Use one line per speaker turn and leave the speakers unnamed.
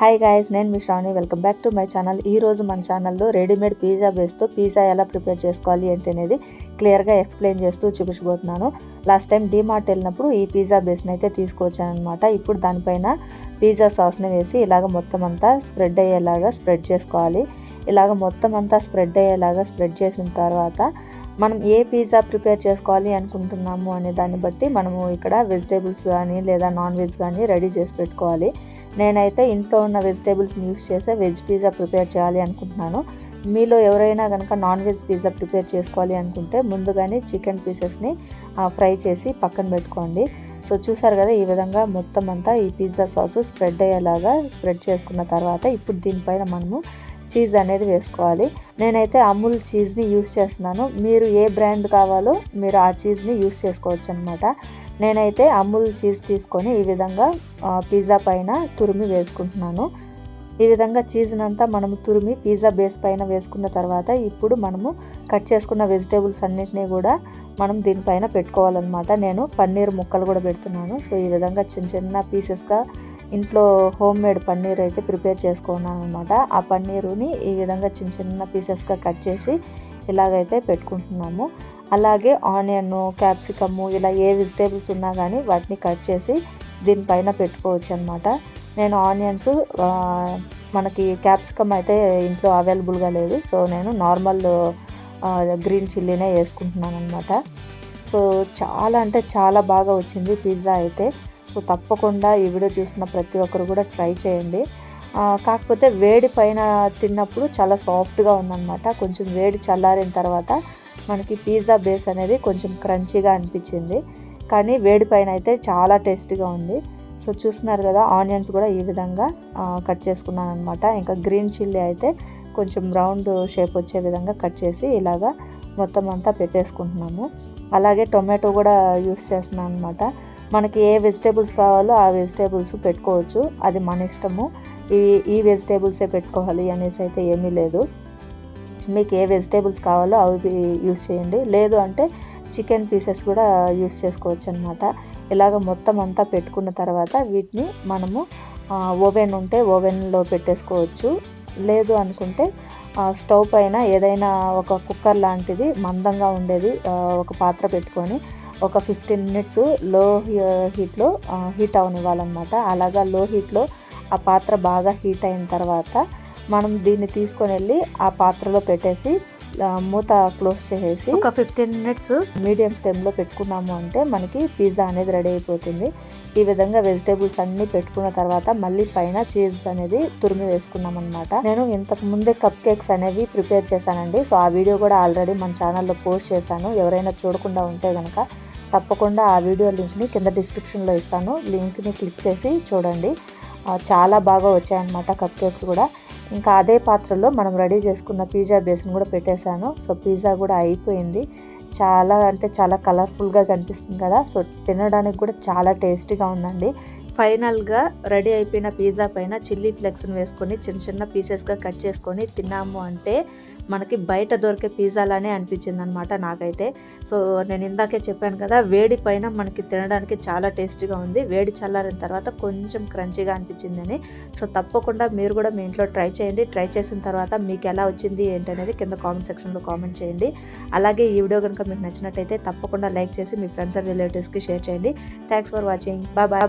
Hi guys, నేను మీ Sravani. Welcome back to my channel. ఈరోజు మన ఛానల్లో రెడీమేడ్ పిజ్జా బేస్తో పిజ్జా ఎలా ప్రిపేర్ చేసుకోవాలి ఏంటనేది క్లియర్గా ఎక్స్ప్లెయిన్ చేస్తూ చూపించబోతున్నాను. లాస్ట్ టైం డీమార్ట్ వెళ్ళినప్పుడు ఈ పిజ్జా బేస్ని అయితే తీసుకొచ్చాను అనమాట. ఇప్పుడు దానిపైన పిజ్జా సాస్ని వేసి ఇలాగ మొత్తం అంతా స్ప్రెడ్ అయ్యేలాగా స్ప్రెడ్ చేసుకోవాలి. ఇలాగ మొత్తం అంతా స్ప్రెడ్ అయ్యేలాగా స్ప్రెడ్ చేసిన తర్వాత మనం ఏ పిజ్జా ప్రిపేర్ చేసుకోవాలి అనుకుంటున్నాము అనే దాన్ని బట్టి మనము ఇక్కడ వెజిటేబుల్స్ కానీ లేదా నాన్ వెజ్ కానీ రెడీ చేసి పెట్టుకోవాలి. నేనైతే ఇంట్లో ఉన్న వెజిటేబుల్స్ని యూస్ చేసే వెజ్ పిజ్జా ప్రిపేర్ చేయాలి అనుకుంటున్నాను. మీలో ఎవరైనా కనుక నాన్ వెజ్ పిజ్జా ప్రిపేర్ చేసుకోవాలి అనుకుంటే ముందుగానే చికెన్ పీసెస్ని ఫ్రై చేసి పక్కన పెట్టుకోండి. సో చూసారు కదా, ఈ విధంగా మొత్తం అంతా ఈ పిజ్జా సాస్ స్ప్రెడ్ అయ్యేలాగా స్ప్రెడ్ చేసుకున్న తర్వాత ఇప్పుడు దీనిపైన మనము చీజ్ అనేది వేసుకోవాలి. నేనైతే అమూల్ చీజ్ని యూస్ చేస్తున్నాను. మీరు ఏ బ్రాండ్ కావాలో మీరు ఆ చీజ్ని యూస్ చేసుకోవచ్చు అనమాట. నేనైతే అమూల్ చీజ్ తీసుకొని ఈ విధంగా పిజ్జా పైన తురిమి వేసుకుంటున్నాను. ఈ విధంగా చీజ్ని అంతా మనము తురిమి పిజ్జా బేస్ పైన వేసుకున్న తర్వాత ఇప్పుడు మనము కట్ చేసుకున్న వెజిటేబుల్స్ అన్నిటినీ కూడా మనం దీనిపైన పెట్టుకోవాలన్నమాట. నేను పన్నీర్ ముక్కలు కూడా పెడుతున్నాను. సో ఈ విధంగా చిన్న చిన్న పీసెస్గా ఇంట్లో హోమ్ మేడ్ పన్నీర్ అయితే ప్రిపేర్ చేసుకున్నాను అనమాట. ఆ పన్నీరుని ఈ విధంగా చిన్న చిన్న పీసెస్గా కట్ చేసి ఇలాగైతే పెట్టుకుంటున్నాము. అలాగే ఆనియన్, క్యాప్సికము ఇలా ఏ వెజిటేబుల్స్ ఉన్నా కానీ వాటిని కట్ చేసి దీనిపైన పెట్టుకోవచ్చు అనమాట. నేను ఆనియన్స్, మనకి క్యాప్సికమ్ అయితే ఇంట్లో అవైలబుల్గా లేదు. సో నేను నార్మల్ గ్రీన్ చిల్లీనే వేసుకుంటున్నాను అనమాట. సో చాలా అంటే చాలా బాగా వచ్చింది పిజ్జా అయితే. సో తప్పకుండా ఈ వీడియో చూసిన ప్రతి ఒక్కరు కూడా ట్రై చేయండి. కాకపోతే వేడి పైన తిన్నప్పుడు చాలా సాఫ్ట్గా ఉందన్నమాట. కొంచెం వేడి చల్లారిన తర్వాత మనకి పిజ్జా బేస్ అనేది కొంచెం క్రంచీగా అనిపించింది, కానీ వేడి పైన అయితే చాలా టేస్టీగా ఉంది. సో చూస్తున్నారు కదా, ఆనియన్స్ కూడా ఈ విధంగా కట్ చేసుకున్నాను అనమాట. ఇంకా గ్రీన్ చిల్లీ అయితే కొంచెం రౌండ్ షేప్ వచ్చే విధంగా కట్ చేసి ఇలాగా మొత్తం అంతా పెట్టేసుకుంటున్నాము. అలాగే టొమాటో కూడా యూస్ చేస్తున్నాను అనమాట. మనకి ఏ వెజిటేబుల్స్ కావాలో ఆ వెజిటేబుల్స్ పెట్టుకోవచ్చు, అది మన ఇష్టము. ఈ వెజిటేబుల్సే పెట్టుకోవాలి అనేసి అయితే ఏమీ లేదు. మీకు ఏ వెజిటేబుల్స్ కావాలో అవి యూస్ చేయండి, లేదు అంటే చికెన్ పీసెస్ కూడా యూస్ చేసుకోవచ్చు అనమాట. ఇలాగ మొత్తం అంతా పెట్టుకున్న తర్వాత వీటిని మనము ఓవెన్ ఉంటే ఓవెన్లో పెట్టేసుకోవచ్చు, లేదు అనుకుంటే స్టవ్ పైన ఏదైనా ఒక కుక్కర్ లాంటిది మందంగా ఉండేది ఒక పాత్ర పెట్టుకొని ఒక 15 మినిట్స్ లో హీట్లో హీట్ అవనివ్వాలన్నమాట. అలాగా లో హీట్లో ఆ పాత్ర బాగా హీట్ అయిన తర్వాత మనం దీన్ని తీసుకొని వెళ్ళి ఆ పాత్రలో పెట్టేసి మూత క్లోజ్ చేసేసి ఒక 15 మినిట్స్ మీడియం ఫ్లేమ్లో పెట్టుకున్నాము అంటే మనకి పిజ్జా అనేది రెడీ అయిపోతుంది. ఈ విధంగా వెజిటేబుల్స్ అన్నీ పెట్టుకున్న తర్వాత మళ్ళీ పైన చీజ్ అనేది తురిమి వేసుకున్నాం అనమాట. నేను ఇంతకు ముందే కప్ కేక్స్ అనేవి ప్రిపేర్ చేశానండి. సో ఆ వీడియో కూడా ఆల్రెడీ మన ఛానల్లో పోస్ట్ చేశాను. ఎవరైనా చూడకుండా ఉంటే కనుక తప్పకుండా ఆ వీడియో లింక్ని కింద డిస్క్రిప్షన్లో ఇస్తాను. లింక్ని క్లిక్ చేసి చూడండి. చాలా బాగా వచ్చాయన్నమాట కప్ కేక్స్ కూడా. ఇంకా అదే పాత్రలో మనం రెడీ చేసుకున్న పిజ్జా బేస్ని కూడా పెట్టేశాను. సో పిజ్జా కూడా అయిపోయింది. చాలా అంటే చాలా కలర్ఫుల్గా కనిపిస్తుంది కదా. సో తినడానికి కూడా చాలా టేస్టీగా ఉందండి. ఫైనల్గా రెడీ అయిపోయిన పిజ్జా పైన చిల్లీ ఫ్లేక్స్ని వేసుకొని చిన్న చిన్న పీసెస్గా కట్ చేసుకొని తిన్నాము అంటే మనకి బయట దొరికే పిజ్జాలానే అనిపించింది అనమాట నాకైతే. సో నేను ఇందాకే చెప్పాను కదా, వేడి పైన మనకి తినడానికి చాలా టేస్టీగా ఉంది, వేడి చల్లారిన తర్వాత కొంచెం క్రంచీగా అనిపించిందని. సో తప్పకుండా మీరు కూడా మీ ఇంట్లో ట్రై చేయండి. ట్రై చేసిన తర్వాత మీకు ఎలా వచ్చింది ఏంటనేది కింద కామెంట్ సెక్షన్లో కామెంట్ చేయండి. అలాగే ఈ వీడియో కనుక మీకు నచ్చినట్టయితే తప్పకుండా లైక్ చేసి మీ ఫ్రెండ్స్ అండ్ రిలేటివ్స్కి షేర్ చేయండి. Thanks for watching. Bye bye.